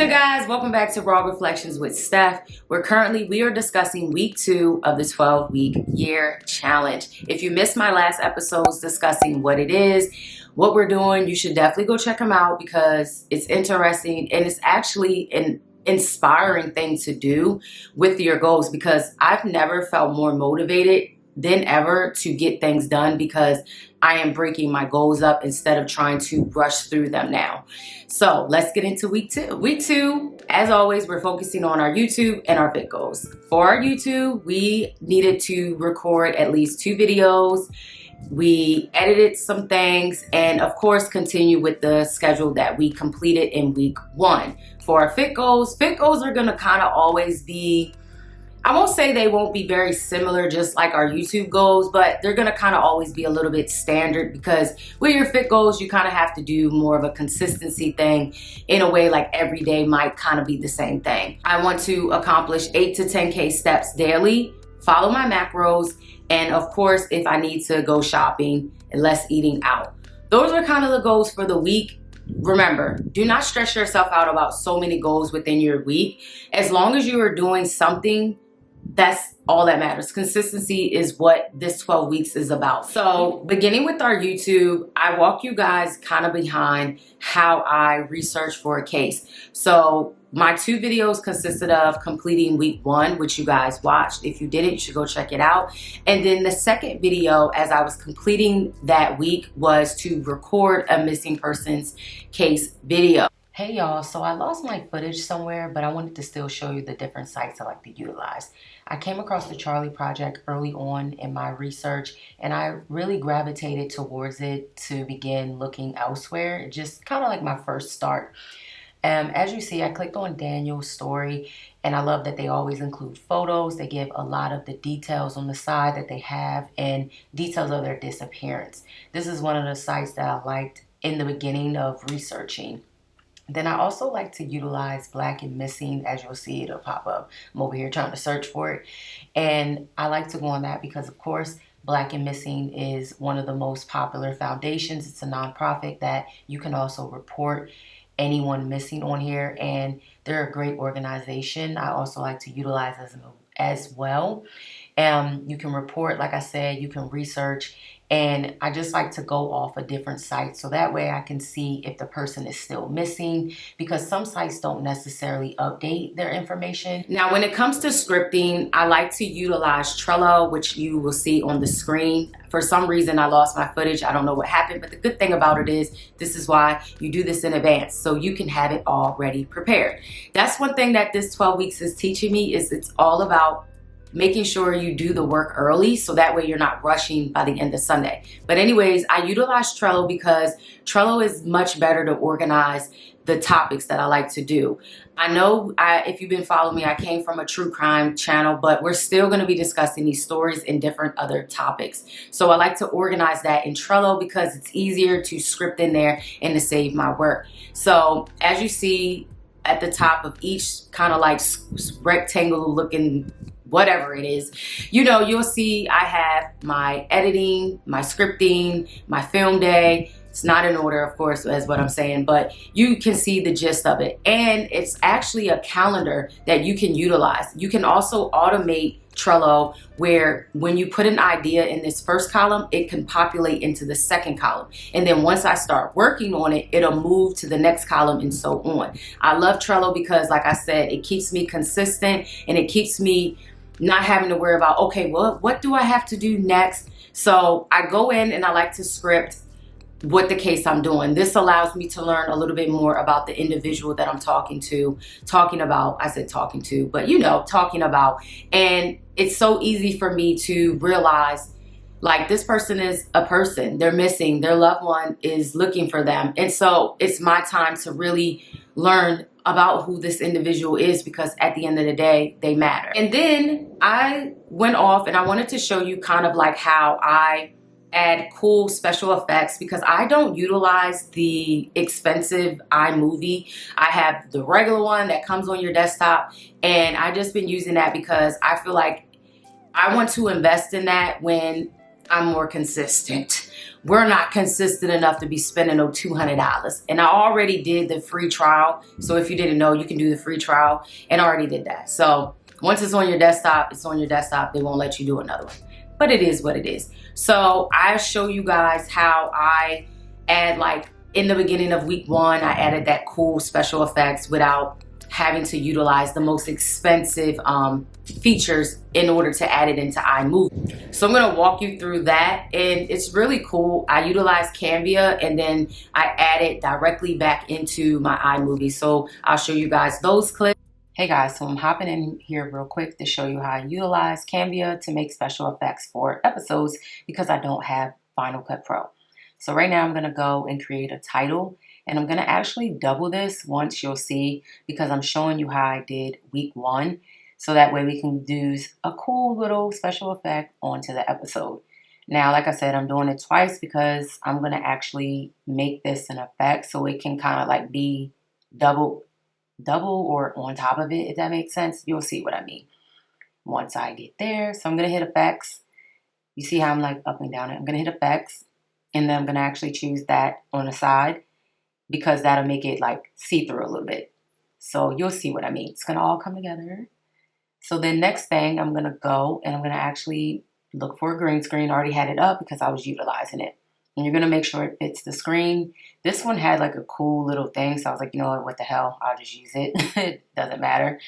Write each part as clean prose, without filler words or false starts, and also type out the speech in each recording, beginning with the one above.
good, guys? Welcome back to Raw Reflections with Steph. We are discussing week 2 of the 12-week year challenge. If you missed my last episodes discussing what it is, what we're doing, you should definitely go check them out because it's interesting and it's actually an inspiring thing to do with your goals, because I've never felt more motivated than ever to get things done because I am breaking my goals up instead of trying to rush through them now. So let's get into week 2. Week 2, as always, we're focusing on our YouTube and our fit goals. For our YouTube, we needed to record at least 2 videos. We edited some things and of course continue with the schedule that we completed in week 1. For our fit goals are gonna kind of always be, I won't say they won't be very similar just like our YouTube goals, but they're gonna kind of always be a little bit standard because with your fit goals, you kind of have to do more of a consistency thing in a way, like every day might kind of be the same thing. I want to accomplish 8 to 10K steps daily, follow my macros, and of course, if I need to go shopping and less eating out. Those are kind of the goals for the week. Remember, do not stress yourself out about so many goals within your week. As long as you are doing something, that's all that matters. Consistency is what this 12 weeks is about. So beginning with our YouTube, I walk you guys kind of behind how I research for a case. So my 2 videos consisted of completing week 1, which you guys watched. If you didn't, you should go check it out. And then the second video, as I was completing that week, was to record a missing persons case video. Hey y'all, so I lost my footage somewhere, but I wanted to still show you the different sites I like to utilize. I came across the Charlie Project early on in my research, and I really gravitated towards it to begin looking elsewhere, just kind of like my first start. As you see, I clicked on Daniel's story, and I love that they always include photos. They give a lot of the details on the side that they have and details of their disappearance. This is one of the sites that I liked in the beginning of researching. Then I also like to utilize Black and Missing. As you'll see, it'll pop up. I'm over here trying to search for it. And I like to go on that because, of course, Black and Missing is one of the most popular foundations. It's a nonprofit that you can also report anyone missing on here. And they're a great organization. I also like to utilize as well. You can report, like I said, you can research. And I just like to go off a different site so that way I can see if the person is still missing, because some sites don't necessarily update their information. Now, when it comes to scripting, I like to utilize Trello, which you will see on the screen. For some reason, I lost my footage. I don't know what happened, but the good thing about it is this is why you do this in advance, so you can have it already prepared. That's one thing that this 12 weeks is teaching me, is it's all about making sure you do the work early so that way you're not rushing by the end of Sunday. But anyways, I utilize Trello because Trello is much better to organize the topics that I like to do. I know if you've been following me, I came from a true crime channel, but we're still going to be discussing these stories and different other topics. So I like to organize that in Trello because it's easier to script in there and to save my work. So as you see at the top of each kind of like rectangle looking whatever it is, you'll see I have my editing, my scripting, my film day. It's not in order, of course, as what I'm saying, but you can see the gist of it. And it's actually a calendar that you can utilize. You can also automate Trello, where when you put an idea in this first column, it can populate into the second column. And then once I start working on it, it'll move to the next column and so on. I love Trello because, like I said, it keeps me consistent and it keeps me not having to worry about, okay, well, what do I have to do next? So I go in and I like to script what the case I'm doing. This allows me to learn a little bit more about the individual that I'm talking about. And it's so easy for me to realize, like, this person is a person. They're missing. Their loved one is looking for them. And so it's my time to really learn about who this individual is, because at the end of the day, they matter. And then I went off and I wanted to show you kind of like how I add cool special effects, because I don't utilize the expensive iMovie. I have the regular one that comes on your desktop, and I just been using that because I feel like I want to invest in that when I'm more consistent. We're not consistent enough to be spending no $200. And I already did the free trial. So if you didn't know, you can do the free trial, and I already did that. So once it's on your desktop, it's on your desktop. They won't let you do another one. But it is what it is. So I show you guys how I add, like in the beginning of week 1, I added that cool special effects without having to utilize the most expensive features in order to add it into iMovie. So I'm gonna walk you through that, and it's really cool. I utilize Canva, and then I add it directly back into my iMovie. So I'll show you guys those clips. Hey guys, so I'm hopping in here real quick to show you how I utilize Canva to make special effects for episodes because I don't have Final Cut Pro. So right now I'm gonna go and create a title, and I'm gonna actually double this once, you'll see, because I'm showing you how I did week 1. So that way we can do a cool little special effect onto the episode. Now, like I said, I'm doing it twice because I'm gonna actually make this an effect so it can kind of like be double or on top of it, if that makes sense. You'll see what I mean once I get there. So I'm gonna hit effects. You see how I'm like up and down it. I'm gonna hit effects, and then I'm gonna actually choose that on the side because that'll make it like see-through a little bit. So you'll see what I mean. It's gonna all come together. So then next thing, I'm gonna go and I'm gonna actually look for a green screen. I already had it up because I was utilizing it. And you're gonna make sure it fits the screen. This one had like a cool little thing, so I was like, you know what the hell, I'll just use it. It doesn't matter.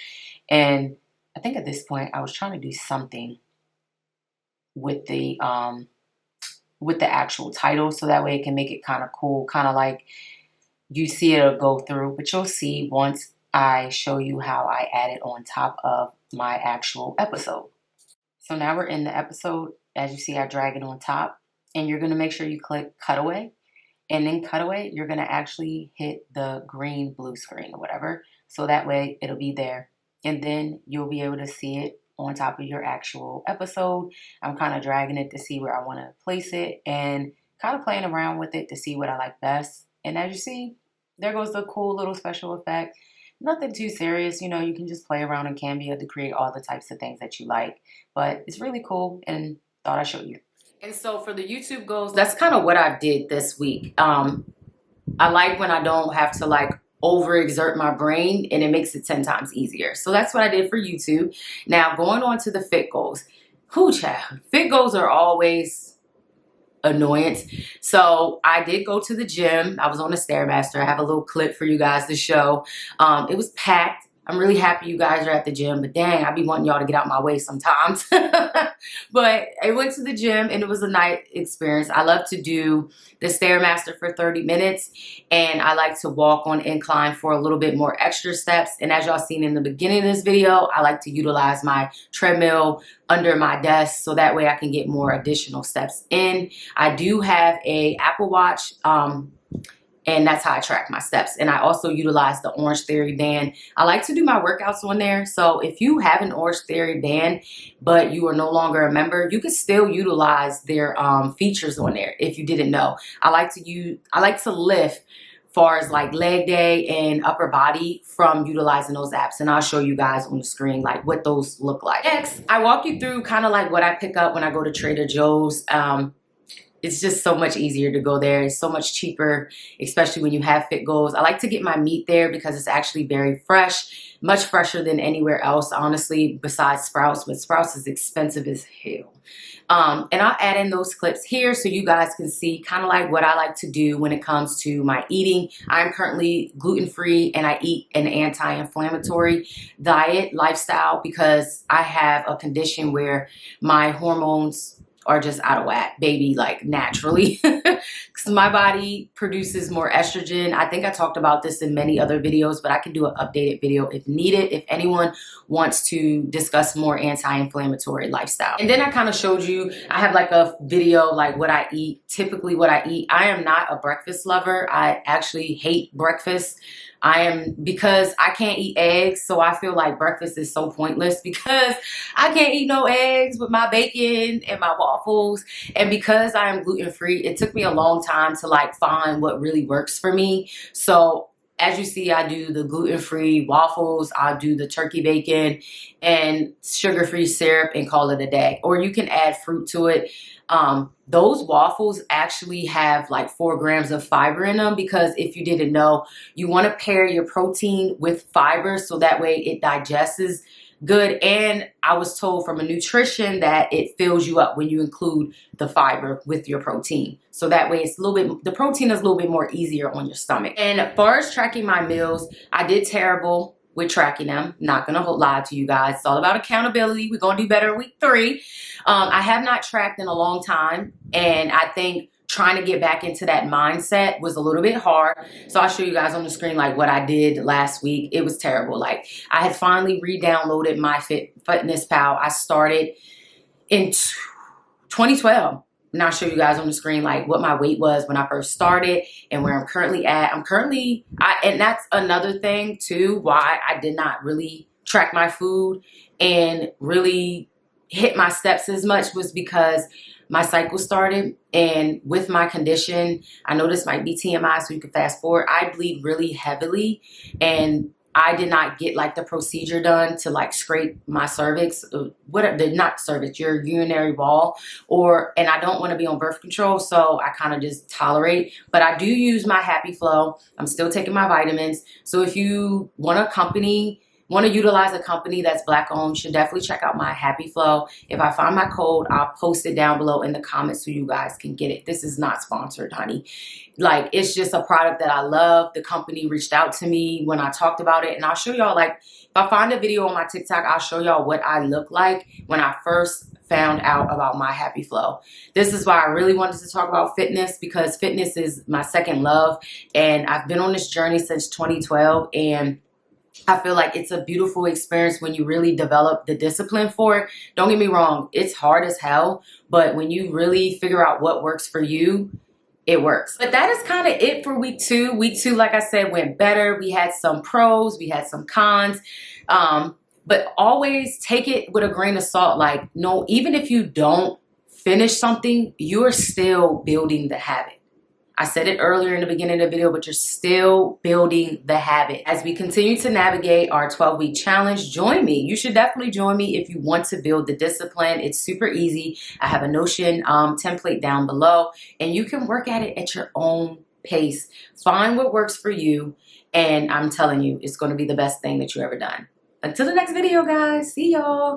And I think at this point I was trying to do something with the actual title, so that way it can make it kind of cool, kind of like you see it'll go through, but you'll see once I show you how I add it on top of my actual episode. So now we're in the episode. As you see, I drag it on top, and you're gonna make sure you click cutaway, and in cutaway, you're gonna actually hit the green blue screen or whatever. So that way it'll be there, and then you'll be able to see it on top of your actual episode. I'm kind of dragging it to see where I want to place it and kind of playing around with it to see what I like best. And as you see, there goes the cool little special effect. Nothing too serious, you know, you can just play around in Canva to create all the types of things that you like. But it's really cool, and thought I'd show you. And so for the YouTube goals, that's kind of what I did this week. I like when I don't have to like overexert my brain, and it makes it 10 times easier. So that's what I did for YouTube. Now going on to the fit goals. Whoo, child. Fit goals are always annoyance. So I did go to the gym. I was on the Stairmaster. I have a little clip for you guys to show. It was packed. I'm really happy you guys are at the gym, but dang, I be wanting y'all to get out my way sometimes. But I went to the gym, and it was a nice experience. I love to do the Stairmaster for 30 minutes, and I like to walk on incline for a little bit more extra steps. And as y'all seen in the beginning of this video, I like to utilize my treadmill under my desk so that way I can get more additional steps in. I do have a Apple Watch, and that's how I track my steps. And I also utilize the Orange Theory band. I like to do my workouts on there. So if you have an Orange Theory band, but you are no longer a member, you can still utilize their features on there if you didn't know. I like to lift far as like leg day and upper body from utilizing those apps. And I'll show you guys on the screen like what those look like. Next, I walk you through kind of like what I pick up when I go to Trader Joe's. It's just so much easier to go there. It's so much cheaper, especially when you have fit goals. I like to get my meat there because it's actually very fresh, much fresher than anywhere else, honestly, besides Sprouts. But Sprouts is expensive as hell. And I'll add in those clips here so you guys can see kind of like what I like to do when it comes to my eating. I'm currently gluten-free, and I eat an anti-inflammatory diet lifestyle because I have a condition where my hormones are just out of whack, baby, like naturally. Because my body produces more estrogen. I think I talked about this in many other videos, but I can do an updated video if needed, if anyone wants to discuss more anti-inflammatory lifestyle. And then I kind of showed you, I have like a video like what I eat, typically what I eat. I am not a breakfast lover. I actually hate breakfast. Because I can't eat eggs, so I feel like breakfast is so pointless because I can't eat no eggs with my bacon and my waffles. And because I am gluten-free, it took me a long time to like find what really works for me. So as you see, I do the gluten-free waffles, I do the turkey bacon and sugar-free syrup and call it a day. Or you can add fruit to it. Those waffles actually have like 4 grams of fiber in them, because if you didn't know, you want to pair your protein with fiber so that way it digests good. And I was told from a nutrition that it fills you up when you include the fiber with your protein. So that way it's a little bit, the protein is a little bit more easier on your stomach. And as far as tracking my meals, I did terrible with tracking them. Not gonna lie to you guys. It's all about accountability. We're gonna do better in week 3. I have not tracked in a long time, and I think trying to get back into that mindset was a little bit hard. So I'll show you guys on the screen like what I did last week. It was terrible. Like, I had finally re-downloaded my Fitness Pal. I started in 2012. And I'll show you guys on the screen like what my weight was when I first started and where I'm currently at. And that's another thing too, why I did not really track my food and really hit my steps as much, was because my cycle started, and with my condition, I know this might be TMI, so you can fast forward, I bleed really heavily, and I did not get like the procedure done to like scrape my cervix, not cervix, your urinary wall, and I don't want to be on birth control, so I kind of just tolerate. But I do use my Happy Flow. I'm still taking my vitamins. So if you want to utilize a company that's Black owned, you should definitely check out my Happy Flow. If I find my code, I'll post it down below in the comments so you guys can get it. This is not sponsored, honey. Like, it's just a product that I love. The company reached out to me when I talked about it, and I'll show y'all, like, if I find a video on my TikTok, I'll show y'all what I look like when I first found out about my Happy Flow. This is why I really wanted to talk about fitness, because fitness is my second love, and I've been on this journey since 2012, and I feel like it's a beautiful experience when you really develop the discipline for it. Don't get me wrong, it's hard as hell, but when you really figure out what works for you, it works. But that is kind of it for week 2. Week 2, like I said, went better. We had some pros, we had some cons, but always take it with a grain of salt. Like, no, even if you don't finish something, you're still building the habit. I said it earlier in the beginning of the video, but you're still building the habit. As we continue to navigate our 12-week challenge, join me. You should definitely join me if you want to build the discipline. It's super easy. I have a Notion template down below, and you can work at it at your own pace. Find what works for you, and I'm telling you, it's going to be the best thing that you've ever done. Until the next video, guys. See y'all.